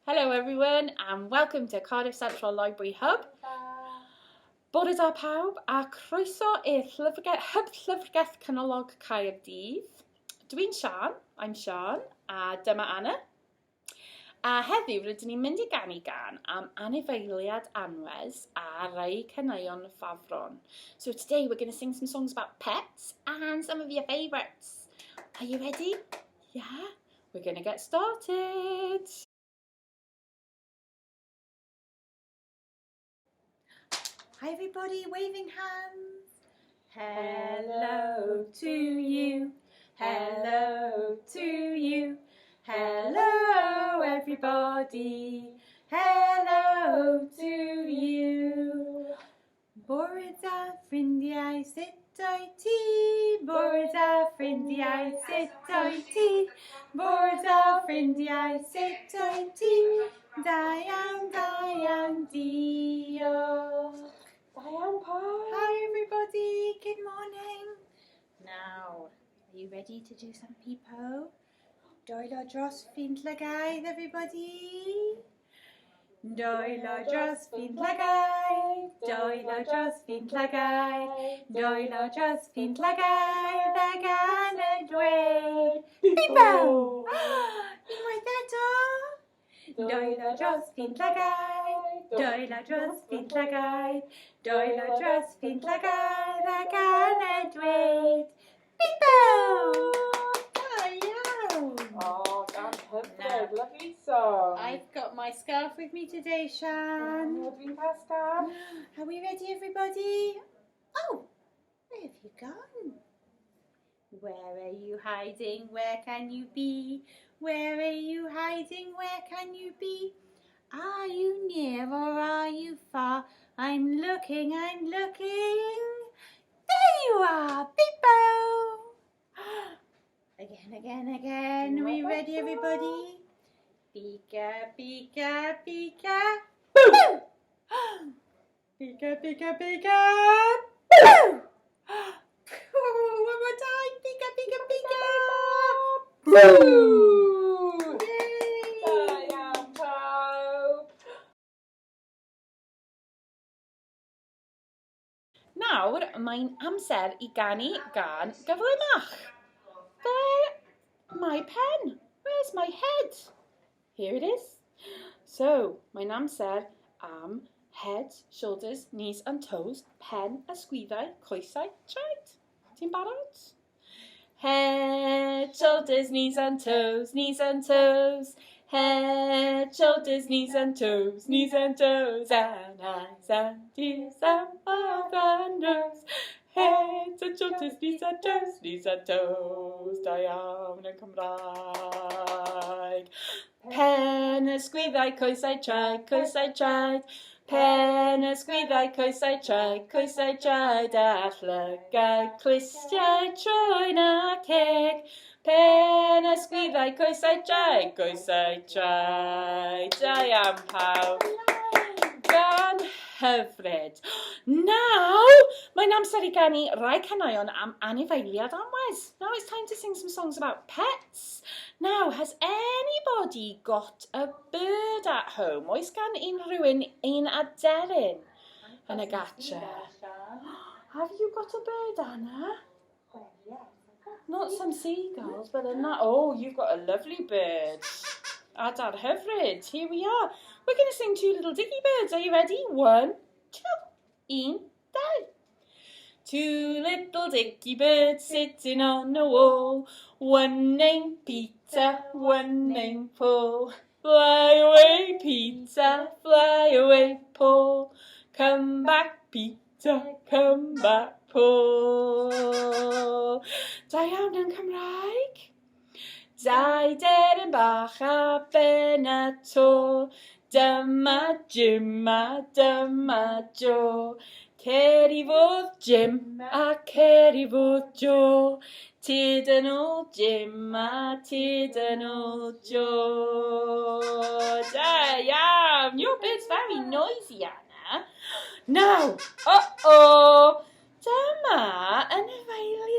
Hello everyone and welcome to Cardiff Central Library Hub. Bore da pawb a croeso i'r Hub Llyfrgell Canolog Caerdydd. Dwi'n Sian, I'm Sian, a dyma Anna. A heddiw rydyn ni'n mynd I ganu gan am Anifeiliaid anwes a rai caneuon ffafron. So today we're going to sing some songs about pets and some of your favourites. Are you ready? Yeah? We're going to get started. Hi everybody, waving hands. Hello to you, hello to you, hello everybody, hello to you. Bore da ffrindiau, sut o'i ti? Bore da ffrindiau, sut o'i ti? Bore da ffrindiau, sut o'i ti? Da iawn, diolch. Hi everybody, good morning. Now, are you ready to do some peep-o? Doelo dros fynd lygaidd, everybody. Doelo dros fynd lygaidd, doelo dros fynd lygaidd, doelo dros fynd lygaidd, ag an y dweud. Peep-o! Unwaith eto. Doelo dros fynd lygaidd, doelo dros fynd lygaidd, doelo dros fynd lygaidd, ag an y dweud. Peep-o! Oh, that's perfect. Lovely song. I've got my scarf with me today, Shan. Are we ready, everybody? Oh, where have you gone? Where are you hiding? Where can you be? Where are you hiding? Where can you be? Are you near or are you far? I'm looking, I'm looking. There you are, Peep-o! Again. Are we ready, everybody? Pika, pika, pika. Boo! Pika, pika, pika. Boo! One more time. Pika, pika, pika. Boo! Yay! Nawr, mae'n amser I ganu gan gyflymach. My pen. Where's my head? Here it is. So, mae'n amser am head, shoulders, knees and toes, pen, ysgwyddau, coesau, traed. Ti'n barod? Head, shoulders, knees and toes, knees and toes. Head, shoulders, knees and toes, knees and toes. And eyes and ears and mouth and nose. Head and shoulders, knees and toes, knees and toes. Da iawn yn Cymraeg. Pen, ysgwyddau, coesau, traed, coesau, traed. Pen, ysgwyddau, coesau, traed, coesau, traed. A llygau, clustiau, troen a ceg. Pen, ysgwyddau, coesau, traed, coesau, traed. Da iawn pawb. Gan hyfryd. Now, mae'n amser I ganu rai caneuon am Anifeiliaid anwes. Now it's time to sing some songs about pets. Now, has anybody got a bird at home? Oes gan unrhywun un aderyn yn y gartre? Have you got a bird, Anna? Well, yes. Not some seagulls, but you've got a lovely bird. Adar hyfryd, here we are. We're going to sing two little diggy birds. Are you ready? 1, 2, 1, 2. Two little diggy birds sitting on a wall. One named Peter, one named Paul. Fly away, Peter, fly away, Paul. Come back, Peter, come back, Paul. Da iawn yn Cymraeg. Dau Aderyn Bach a Ben a to. Dyma Jim a dyma Jo. Cer I fod Jim a cer I fod Jo. Tyd yn ôl Jim a tyd yn ôl Jo. Da iawn. Your bird's very noisy, Anna. Now, dyma yn Anifeiliaid.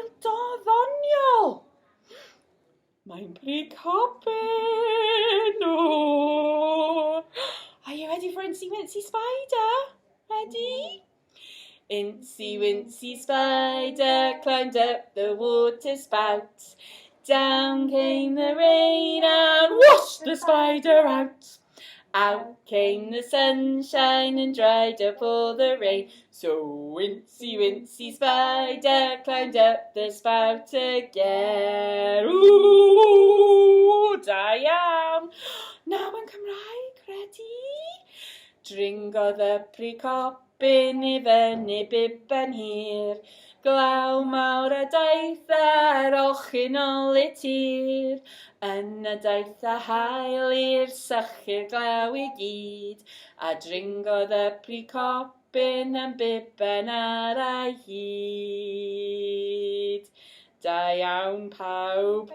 Mae'n pry copen o. Wincy Spider. Ready? Incy Wincy Spider climbed up the water spout. Down came the rain and washed the spider out. Out came the sunshine and dried up all the rain. So Incy Wincy Spider climbed up the spout again. Ooh, da iawn. Now yn Cymraeg, ready? Dringodd y precopyn I fyny biben hir. Glaw mawr a daeth ar olchynol I tir. Yn y daeth a hael i'r sychu'r glaw I gyd. A dringodd y precopyn yn biben ar ei hyd. Da iawn pawb.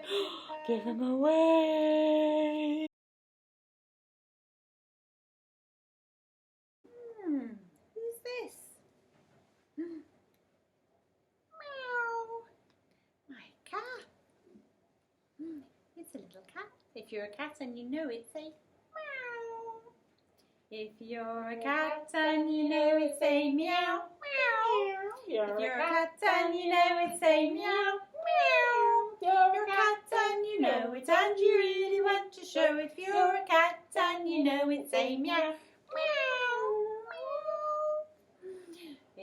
Give him away. Who's this? Meow. My cat. It's a little cat. If you're a cat and you know it, say meow. If you're a cat and you know it, say meow. Meow. If you're a cat and you know it, say meow. Meow. You're a cat and you know it and you really want to show it. If you're a cat and you know it, say meow.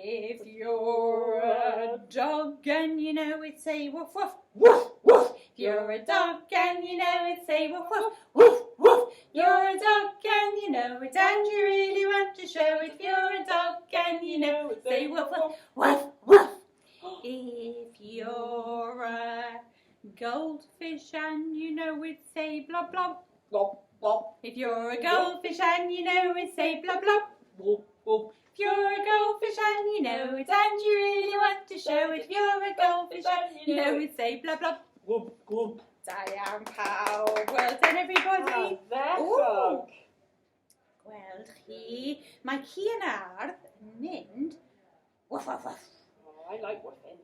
If you're a dog and you know it, say woof woof woof woof. If you're a dog and you know it, say woof woof woof woof. You're a dog and you know it and you really want to show it. If you're a dog and you know it, say woof woof woof woof. If you're a goldfish and you know it, say blob blob blob blob. If you're a goldfish and you know it, say blob blob blob blob. If you're a goldfish and you know it and you really want to show it. If you're a goldfish and you know it, say blub blub. Gwb, gwb. Da iawn pawb. Well done everybody. Ddechog. Gweld chi, mae ci yn ardd yn mynd woof woof woof. Oh, I like woofing.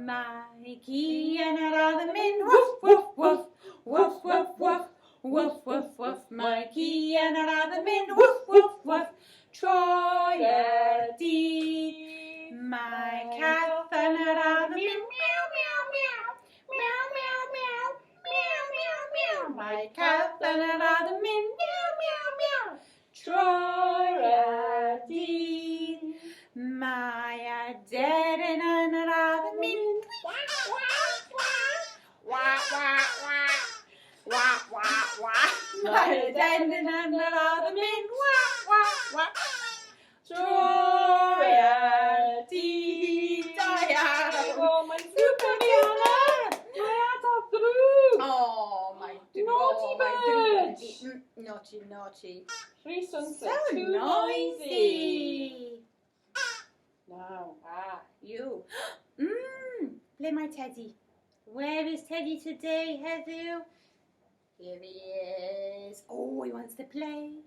Mae ci yn ardd yn mynd woof woof woof. Woof woof woof. Woof woof woof. Mae ci yn ardd yn mynd woof woof woof. Troi y dydd, mae cath yn yr ardd yn mynd miaw, miaw, miaw, miaw, miaw, miaw, miaw, miaw, miaw. Mae cath yn yr ardd yn mynd miaw, miaw, miaw. Troi y dydd, mae aderyn yn yr ardd yn mynd wa, wa, wa, wa, wa, wa, wa, wa, wa. Mae aderyn yn yr ardd yn mynd wa, wa, wa. Troi y dydd, da iawn. Oh, mae'n super Fiona. Mae adar ddrwg. Oh, my Naughty bird. Naughty, naughty. Rhys yn So noisy. Now, You. Ble mae Teddy? Where is Teddy today, heddiw? Here he is. Oh, he wants to play.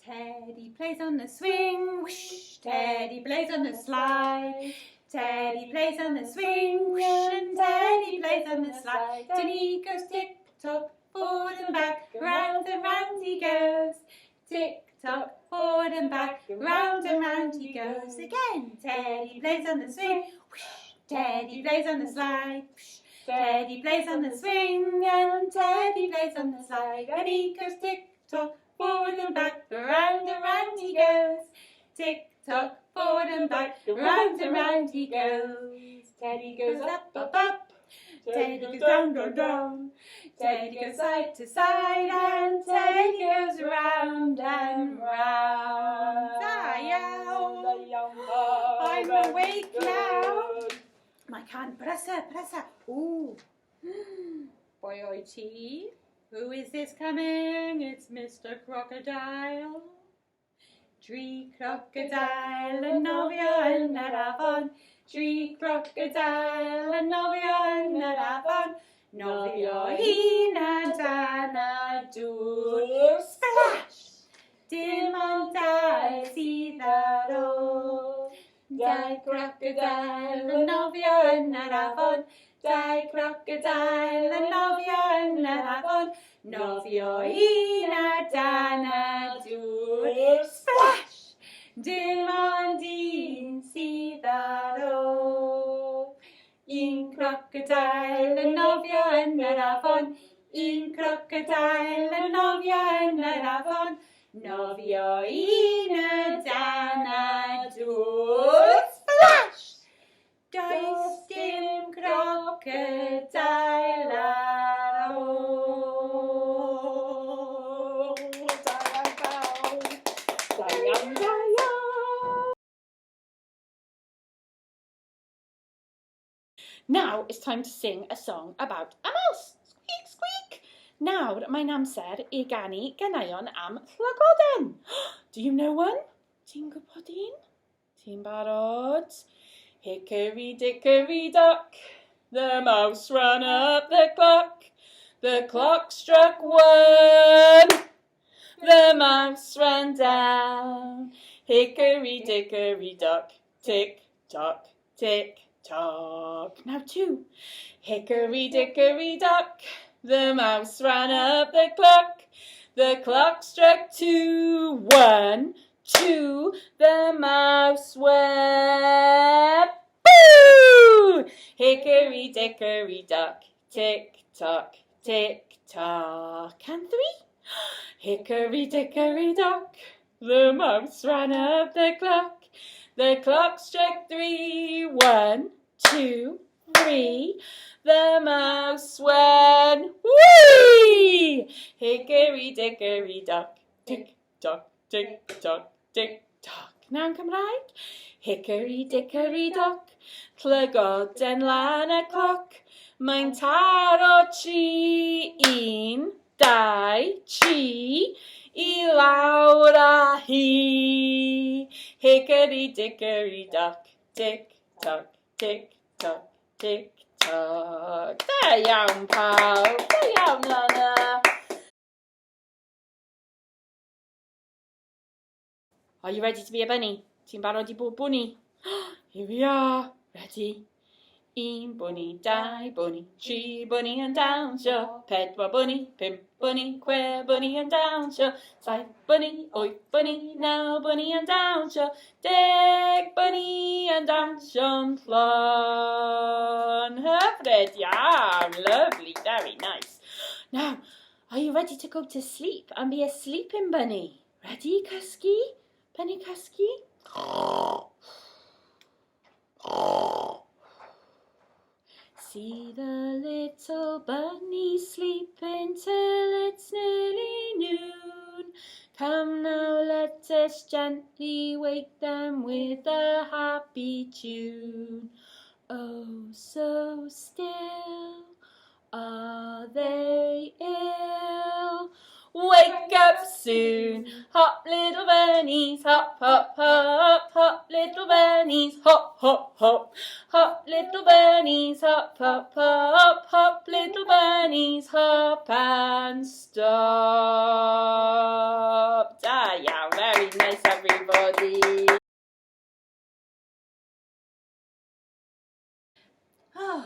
Teddy plays on the swing, whoosh. Teddy plays on the slide. Teddy plays on the swing, whoosh. And Teddy plays on the slide. Till he goes tick-tock, forward and back, round and round he goes. Tick-tock, forward and back, round and round he goes. Again, Teddy plays on the swing, whoosh. Teddy plays on the slide, whoosh. Teddy plays on the swing, and Teddy plays on the slide. And he goes tick-tock, forward and back, round and round he goes. Tick-tock, forward and back, round and round he goes. Teddy goes up, up, up. Teddy goes down, down, down. Teddy goes side to side, and Teddy goes round and round. Da iawn. I'm awake now. I can't press her. Ooh. Boy, oi ti. Who is this coming? It's Mr. Crocodile. Tree crocodile and nofio yn yr afon. Tree crocodile and nofio yn yr afon. Nofio un a dan a dŵr. Splash! Dim ond dau sydd ar ôl. Dau crocodile yn nofio yn yr afon. Dau crocodile yn nofio yn yr afon. Nofio un a dan a dŵr. dim ond un sydd ar ôl. Un crocodile yn nofio yn yr afon, un crocodile yn nofio yn yr afon, nofio un y dan a dŵr. Splash! Does dim crocodile ar ôl. Da iawn, da iawn. Now it's time to sing a song about a mouse. Squeak, squeak. Nawr mae'n amser I ganu caneuon am llagoden. Do you know one? Ti'n gwybod un? Ti'n barod? Hickory dickory dock, the mouse ran up the clock. The clock struck 1. The mouse ran down. Hickory dickory dock, tick tock, tick tock. Now 2. Hickory dickory dock, the mouse ran up the clock. The clock struck 2. 1, 2. The mouse went boo! Hickory dickory dock, tick tock, tick tock. And 3. Hickory dickory dock, the mouse ran up the clock. The clock struck 3. 1, 2, 3. The mouse went whee! Hickory dickory dock, tick tock, tick tock, tick tock. Now yn Cymraeg. Hickory dickory dock, llygoden lan y cloc. Mae'n taro 3, 1, 2, 3, I lawr a hi. Hickory dickory dock, tick tock, tick tock, tick tock. Da iawn pawb, da iawn Lana. Are you ready to be a bunny? Ti'n barod I bod bwni? Here we are, ready. 1 bwni, 2 bwni, 3 bwni yn dawnsio, 4 bwni, 5 bwni, 6 bwni yn dawnsio, 7 bwni, 8 bwni, 9 bwni yn dawnsio, 10 bwni yn dawnsio'n llon. Hyfryd iawn, lovely, very nice. Now, are you ready to go to sleep and be a sleeping bunny? Ready, cysgu? Bunny cysgu? See the little bunny sleeping till it's nearly noon. Come now, let us gently wake them with a happy tune. Oh, so still are they ill. Wake up soon, hop little bunnies, hop, hop, hop, hop little bunnies, hop, hop, hop, hop little bunnies, hop, hop, hop, hop little bunnies, hop and stop. Da iawn, very nice everybody. Oh,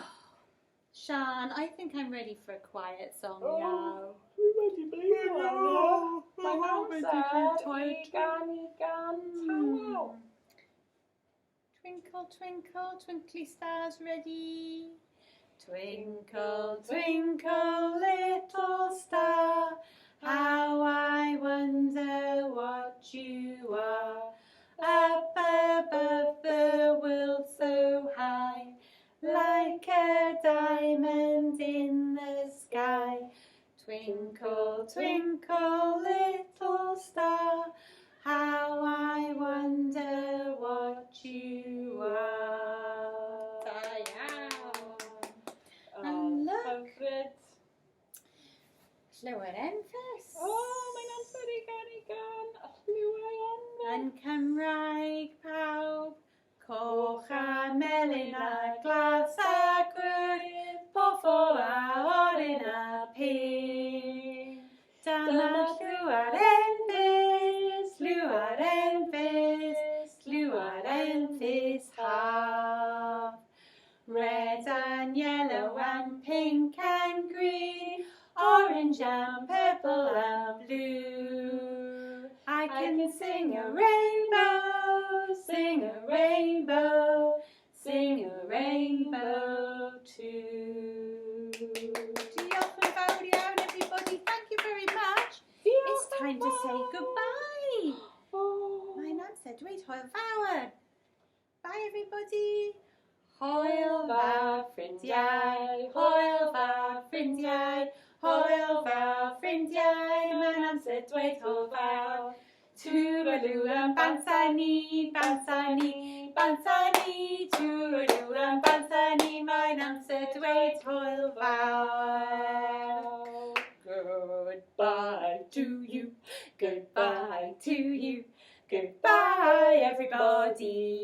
Sian, I think I'm ready for a quiet song now. Wedi blino Anna. Mae'n amser I ganu caneuon. Twinkle, twinkle, twinkly stars ready. Twinkle, twinkle, little star, how I wonder what you are. Up above the world so high, like a diamond in the sky. Twinkle, twinkle, little star, how I wonder what you are. Da iawn. And look. Hyfryd. Llawer enfys. Mae'n amser I ganu gan a llawer enfys. Yn Cymraeg pawb, coch a melyn a glas a gwyrdd, poffo a oren a pin. Dyma llywar enfys, llywar enfys, llywar enfys half. Red and yellow and pink and green, orange and purple and blue. I can sing a rainbow sing a rainbow, sing a rainbow too. Diolch yn fawr iawn, everybody. Thank you very much. It's time to say goodbye. Mae'n amser dweud hwyl fawr. Bye, everybody. Hwyl fawr ffrindiau, hwyl fawr ffrindiau, hwyl fawr ffrindiau, mae'n amser dweud hwyl fawr. Tŵralŵ am banta ni, tŵralŵ am banta ni, mae'n amser dweud hwyl fawr. Goodbye to you, goodbye to you, goodbye everybody.